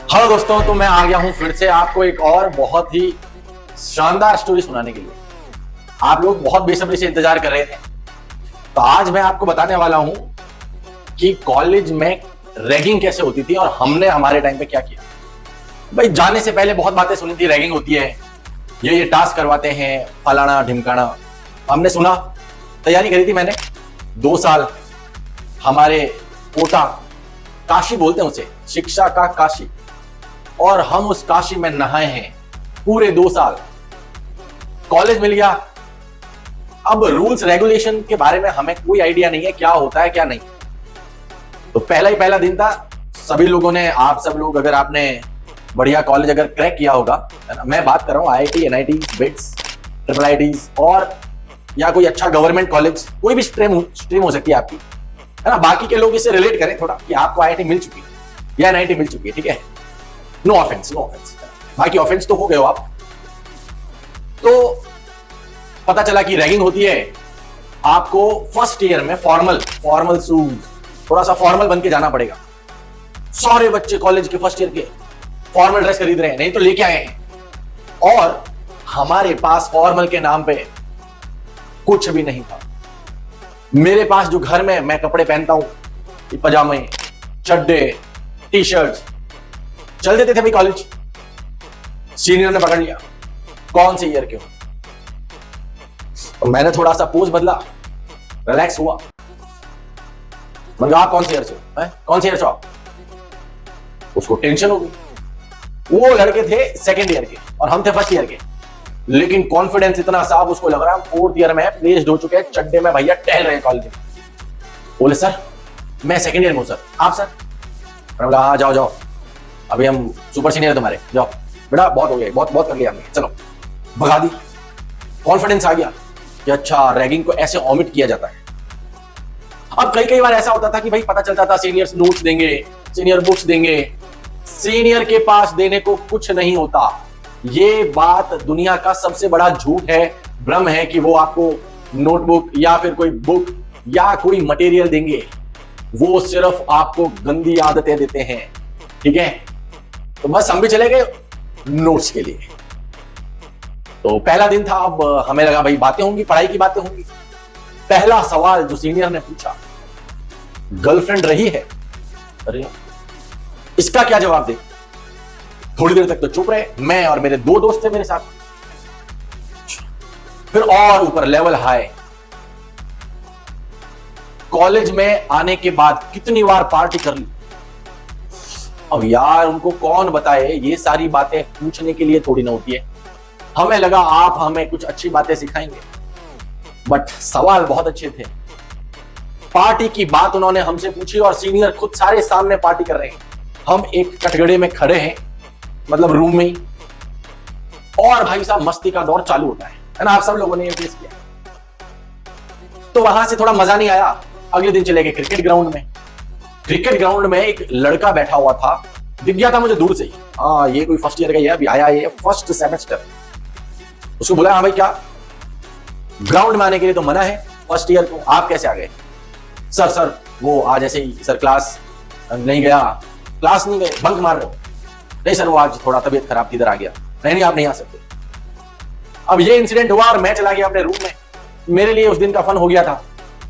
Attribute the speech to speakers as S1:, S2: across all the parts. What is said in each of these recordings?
S1: Hello दोस्तों, तो मैं आ गया हूं फिर से आपको एक और बहुत ही शानदार स्टोरी सुनाने के लिए। आप लोग बहुत बेसब्री से इंतजार कर रहे थे, तो आज मैं आपको बताने वाला हूं कि कॉलेज में रैगिंग कैसे होती थी और हमने हमारे टाइम पे क्या किया। भाई जाने से पहले बहुत बातें सुनी थी, रैगिंग होती है, ये टास्क करवाते हैं, फलाना ढिमकाना। हमने सुना, तैयारी करी थी मैंने 2 साल। हमारे कोटा, काशी बोलते हैं उसे, शिक्षा का काशी, और हम उस काशी में नहाए हैं पूरे 2 साल। कॉलेज मिल गया। अब रूल्स रेगुलेशन के बारे में हमें कोई आइडिया नहीं है, क्या होता है क्या नहीं। तो पहला दिन था। सभी लोगों ने, आप सब लोग, अगर आपने बढ़िया कॉलेज अगर क्रैक किया होगा, है ना, मैं बात कर रहा हूँ IIT, NIT, bits, triple IITs और या कोई अच्छा गवर्नमेंट कॉलेज, कोई भी स्ट्रीम हो सकती है आपकी, है ना। बाकी के लोग इससे रिलेट करें थोड़ा कि आपको IIT मिल चुकी है या NIT मिल चुकी है, ठीक है। नो ऑफेंस, नो ऑफेंस, बाकी ऑफेंस तो हो गए हो आप। तो पता चला कि रैगिंग होती है। आपको फर्स्ट ईयर में फॉर्मल शूज, थोड़ा सा फॉर्मल बन के जाना पड़ेगा। सारे बच्चे कॉलेज के फर्स्ट ईयर के फॉर्मल ड्रेस खरीद रहे हैं, नहीं तो लेके आए हैं। और हमारे पास फॉर्मल के नाम पे कुछ भी नहीं था। मेरे पास जो घर में मैं कपड़े पहनता हूं, पजामे, चड्डे, टी शर्ट, चल देते थे भाई कॉलेज। सीनियर ने पकड़ लिया, कौन से ईयर के हो। और मैंने थोड़ा सा पोज बदला, रिलैक्स हुआ। मैंने कहा, आप कौन से ईयर से हो, कौन से ईयर से हो आप? उसको टेंशन हो गई। वो लड़के थे सेकेंड ईयर के और हम थे फर्स्ट ईयर के, लेकिन कॉन्फिडेंस इतना साफ, उसको लग रहा है फोर्थ ईयर में प्लेस्ड हो चुके हैं, चड्डे में भैया टहल रहे हैं कॉलेज में। बोले, सर मैं सेकेंड ईयर में हूं सर। आप सर? मैंने बोला, हाँ जाओ जाओ, अभी हम सुपर सीनियर तुम्हारे, जाओ बेटा, बहुत हो गया, बहुत कर लिया हमने, चलो। भगा दी। कॉन्फिडेंस आ गया कि अच्छा, रैगिंग को ऐसे ऑमिट किया जाता है। अब कई बार ऐसा होता था कि भाई पता चलता था सीनियर्स नोट्स देंगे, सीनियर बुक्स देंगे। सीनियर के पास देने को कुछ नहीं होता। ये बात दुनिया का सबसे बड़ा झूठ है, भ्रम है कि वो आपको नोटबुक या फिर कोई बुक या कोई मटेरियल देंगे। वो सिर्फ आपको गंदी आदतें देते हैं, ठीक है। तो बस हम भी चले गए नोट्स के लिए। तो पहला दिन था। अब हमें लगा भाई बातें होंगी, पढ़ाई की बातें होंगी। पहला सवाल जो सीनियर ने पूछा, गर्लफ्रेंड रही है? अरे इसका क्या जवाब दे। थोड़ी देर तक तो चुप रहे, मैं और मेरे 2 दोस्त थे मेरे साथ। फिर और ऊपर लेवल हाई। कॉलेज में आने के बाद कितनी बार पार्टी कर ली। अब यार उनको कौन बताए, ये सारी बातें पूछने के लिए थोड़ी ना होती है। हमें लगा आप हमें कुछ अच्छी बातें सिखाएंगे, बट सवाल बहुत अच्छे थे। पार्टी की बात उन्होंने हमसे पूछी और सीनियर खुद सारे सामने पार्टी कर रहे हैं। हम एक कटघरे में खड़े हैं, मतलब रूम में ही, और भाई साहब मस्ती का दौर चालू होता है ना। आप सब लोगों ने ये फेस किया। तो वहां से थोड़ा मजा नहीं आया। अगले दिन चले गए क्रिकेट ग्राउंड में। क्रिकेट ग्राउंड में एक लड़का बैठा हुआ था, दिख गया था मुझे दूर से ही। हाँ, ये कोई फर्स्ट ईयर का ही है, अभी आया है, ये फर्स्ट सेमेस्टर। उसको बोला, हाँ भाई क्या ग्राउंड में आने के लिए तो मना है फर्स्ट ईयर को, आप कैसे आ गए? सर वो आज ऐसे ही सर, क्लास नहीं गया। क्लास नहीं गए, बंक मार रहे हो? नहीं सर, वो आज थोड़ा तबीयत खराब थी, इधर आ गया। नहीं आप नहीं आ सकते। अब ये इंसिडेंट हुआ और मैं चला गया अपने रूम में। मेरे लिए उस दिन का फन हो गया था।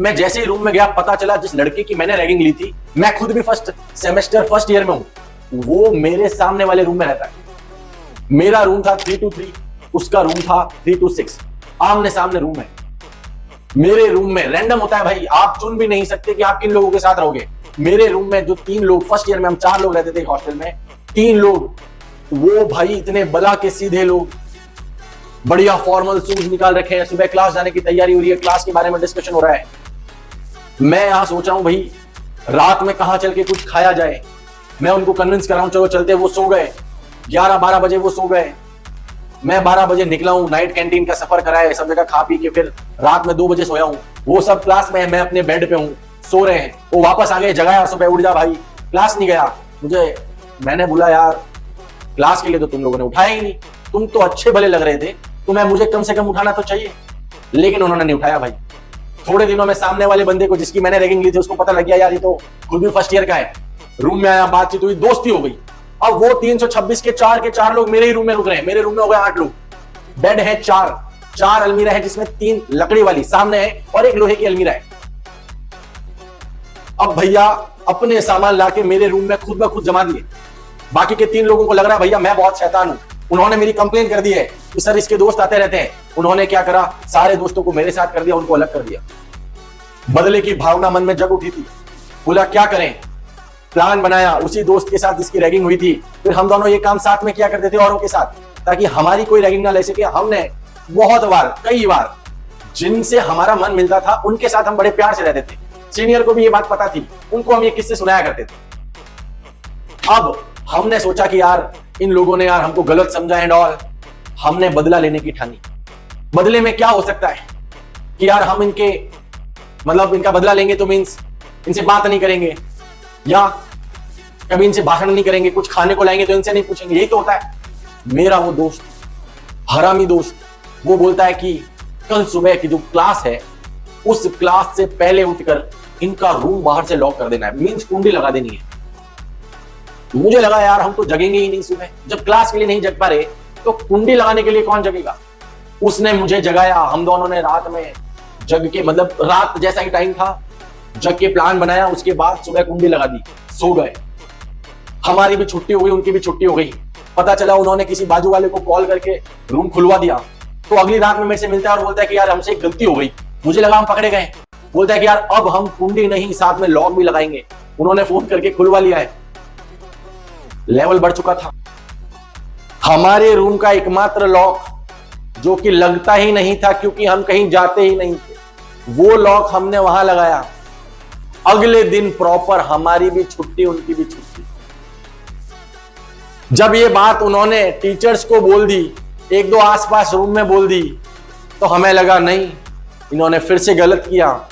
S1: मैं जैसे ही रूम में गया, पता चला जिस लड़के की मैंने रैगिंग ली थी, मैं खुद भी फर्स्ट सेमेस्टर फर्स्ट ईयर में हूं, वो मेरे सामने वाले रूम में रहता है। मेरा रूम था 323, उसका रूम था 326, आमने सामने रूम है। मेरे रूम में रैंडम होता है भाई, आप चुन भी नहीं सकते कि आप किन लोगों के साथ रहोगे। मेरे रूम में जो 3 लोग, फर्स्ट ईयर में हम 4 लोग रहते थे हॉस्टल में, 3 लोग, वो भाई इतने बला के सीधे लोग, बढ़िया फॉर्मल शूज निकाल रखे हैं, सुबह क्लास जाने की तैयारी हो रही है, क्लास के बारे में डिस्कशन हो रहा है। मैं यहां सोच रहा हूं भाई रात में कहां चल के कुछ खाया जाए। मैं उनको कन्विंस कर रहा हूं, चलो चलते। वो सो गए, 11-12 बजे वो सो गए। मैं 12 बजे निकला हूं, नाइट कैंटीन का सफर करा है, सब जगह खा पी के फिर रात में 2 बजे सोया हूं। वो सब क्लास में है, मैं अपने बेड पे हूं, सो रहे हैं। वो वापस आ गए, जगाया, सुबह उठ जा भाई, क्लास नहीं गया। मैंने बोला यार क्लास के लिए तो तुम लोगों ने उठाया ही नहीं, तुम तो अच्छे भले लग रहे थे, तुम्हें मुझे कम से कम उठाना तो चाहिए। लेकिन उन्होंने नहीं उठाया भाई। थोड़े दिनों में सामने वाले बंदे को, जिसकी मैंने रैगिंग ली थी, उसको पता लग गया यार ये तो खुद भी फर्स्ट ईयर का है। रूम में आया, बातचीत हुई, दोस्ती हो गई। अब वो 326 के चार लोग मेरे ही रूम में रुक रहे हैं। मेरे रूम में हो गए 8 लोग, बेड है चार अलमीरा है जिसमें 3 लकड़ी वाली सामने है और एक लोहे की अलमीरा है। अब भैया अपने सामान लाके मेरे रूम में खुद ब खुद जमा दिए। बाकी के 3 लोगों को लग रहा है भैया मैं बहुत शैतान हूं, उन्होंने मेरी कंप्लेन कर दी है कि सर इसके दोस्त आते रहते हैं। उन्होंने क्या करा, सारे दोस्तों को मेरे साथ कर दिया, उनको अलग कर दिया। बदले की भावना मन में जग उठी थी। बोला क्या करें, प्लान बनाया, उसी दोस्त के साथ जिसकी रैगिंग हुई थी। फिर हम दोनों ये काम साथ में किया करते थे औरों के साथ, ताकि हमारी कोई रैगिंग ना ले सके। हमने बहुत बार, कई बार जिनसे हमारा मन मिलता था उनके साथ हम बड़े प्यार से रहते थे। सीनियर को भी ये बात पता थी, उनको हम ये किस्से सुनाया करते थे। अब हमने सोचा कि यार इन लोगों ने यार हमको गलत समझा एंड ऑल, हमने बदला लेने की ठानी। बदले में क्या हो सकता है कि यार हम इनका बदला लेंगे तो मींस इनसे बात नहीं करेंगे या कभी इनसे भाषण नहीं करेंगे, कुछ खाने को लाएंगे तो इनसे नहीं पूछेंगे, यही तो होता है। मेरा वो दोस्त, हरामी दोस्त, वो बोलता है कि कल सुबह की जो क्लास है उस क्लास से पहले उठकर इनका रूम बाहर से लॉक कर देना है, मींस कुंडी लगा देनी है। मुझे लगा यार हम तो जगेंगे ही नहीं सुबह, जब क्लास के लिए नहीं जग पा रहे तो कुंडी लगाने के लिए कौन जगेगा। उसने मुझे जगाया, हम दोनों ने रात में जग के, मतलब रात जैसा ही टाइम था, जग के प्लान बनाया। उसके बाद सुबह कुंडी लगा दी, सो गए। हमारी भी छुट्टी हो गई, उनकी भी छुट्टी हो गई। पता चला उन्होंने किसी बाजू वाले को कॉल करके रूम खुलवा दिया। तो अगली रात में मेरे से मिलता है और बोलता है कि यार हमसे एक गलती हो गई। मुझे लगा हम पकड़े गए। बोलता है कि यार अब हम कुंडी नहीं साथ में लॉक भी लगाएंगे। उन्होंने फोन करके खुलवा लिया है। लेवल बढ़ चुका था। हमारे रूम का एकमात्र लॉक जो कि लगता ही नहीं था क्योंकि हम कहीं जाते ही नहीं थे, वो लॉक हमने वहां लगाया। अगले दिन प्रॉपर हमारी भी छुट्टी, उनकी भी छुट्टी। जब ये बात उन्होंने टीचर्स को बोल दी, 1-2 आसपास रूम में बोल दी, तो हमें लगा नहीं इन्होंने फिर से गलत किया।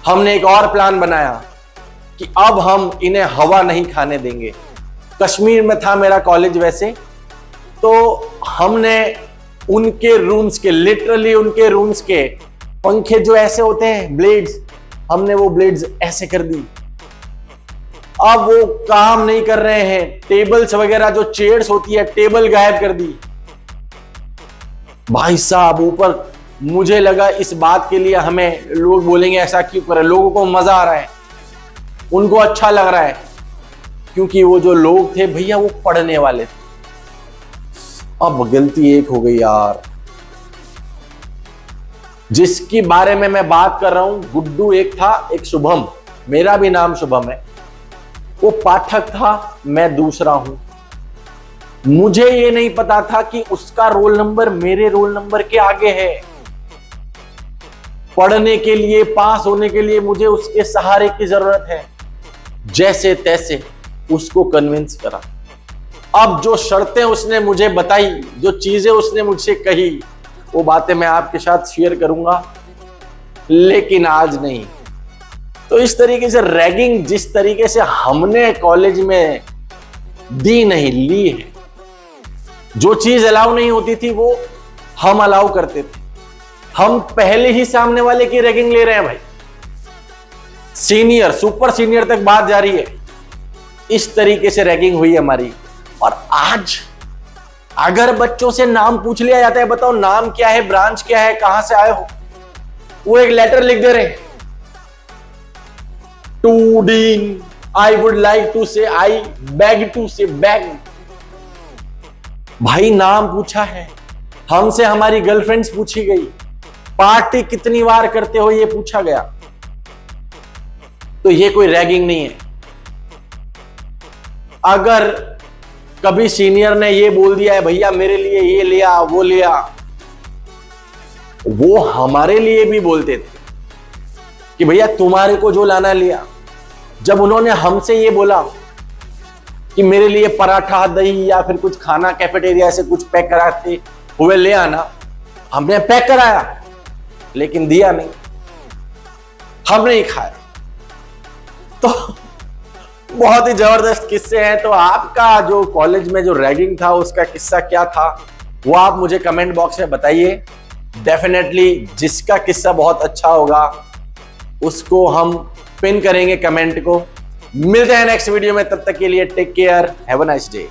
S1: हमने एक और प्लान बनाया कि अब हम इन्हें हवा नहीं खाने देंगे। कश्मीर में था मेरा कॉलेज वैसे, तो हमने उनके रूम्स के, लिटरली उनके रूम्स के पंखे जो ऐसे होते हैं ब्लेड्स, हमने वो ब्लेड्स ऐसे कर दी। अब वो काम नहीं कर रहे हैं। टेबल्स वगैरह जो चेयर्स होती है, टेबल गायब कर दी। भाई साहब ऊपर मुझे लगा इस बात के लिए हमें लोग बोलेंगे ऐसा क्यों कर रहे, लोगों को मजा आ रहा है, उनको अच्छा लग रहा है, क्योंकि वो जो लोग थे भैया वो पढ़ने वाले थे। अब गलती एक हो गई यार। जिसके बारे में मैं बात कर रहा हूं, गुड्डू एक था, एक शुभम, मेरा भी नाम शुभम है। वो पाठक था, मैं दूसरा हूं। मुझे ये नहीं पता था कि उसका रोल नंबर मेरे रोल नंबर के आगे है। पढ़ने के लिए, पास होने के लिए मुझे उसके सहारे की जरूरत है। जैसे तैसे उसको कन्विंस करा। अब जो शर्तें उसने मुझे बताई, जो चीजें उसने मुझसे कही, वो बातें मैं आपके साथ शेयर करूंगा, लेकिन आज नहीं। तो इस तरीके से रैगिंग जिस तरीके से हमने कॉलेज में दी नहीं, ली है। जो चीज अलाउ नहीं होती थी वो हम अलाउ करते थे। हम पहले ही सामने वाले की रैगिंग ले रहे हैं भाई। सीनियर, सुपर सीनियर तक बात जा रही है। इस तरीके से रैगिंग हुई हमारी। और आज अगर बच्चों से नाम पूछ लिया जाता है, बताओ नाम क्या है, ब्रांच क्या है, कहां से आए हो, वो एक लेटर लिख दे रहे हैं, to dean, I would like to say, I beg to say, beg. भाई नाम पूछा है हमसे, हमारी गर्लफ्रेंड्स पूछी गई, पार्टी कितनी बार करते हो ये पूछा गया। तो ये कोई रैगिंग नहीं है। अगर कभी सीनियर ने ये बोल दिया है भैया मेरे लिए ये लिया वो लिया, वो हमारे लिए भी बोलते थे कि भैया तुम्हारे को जो लाना लिया। जब उन्होंने हमसे ये बोला कि मेरे लिए पराठा, दही या फिर कुछ खाना कैफेटेरिया से कुछ पैक कराते हुए ले आना, हमने पैक कराया लेकिन दिया नहीं, हमने ही खाया। तो बहुत ही जबरदस्त किस्से हैं। तो आपका जो कॉलेज में जो रैगिंग था उसका किस्सा क्या था, वो आप मुझे कमेंट बॉक्स में बताइए। डेफिनेटली जिसका किस्सा बहुत अच्छा होगा उसको हम पिन करेंगे कमेंट को, मिलते हैं नेक्स्ट वीडियो में, तब तक के लिए take care, have a nice day.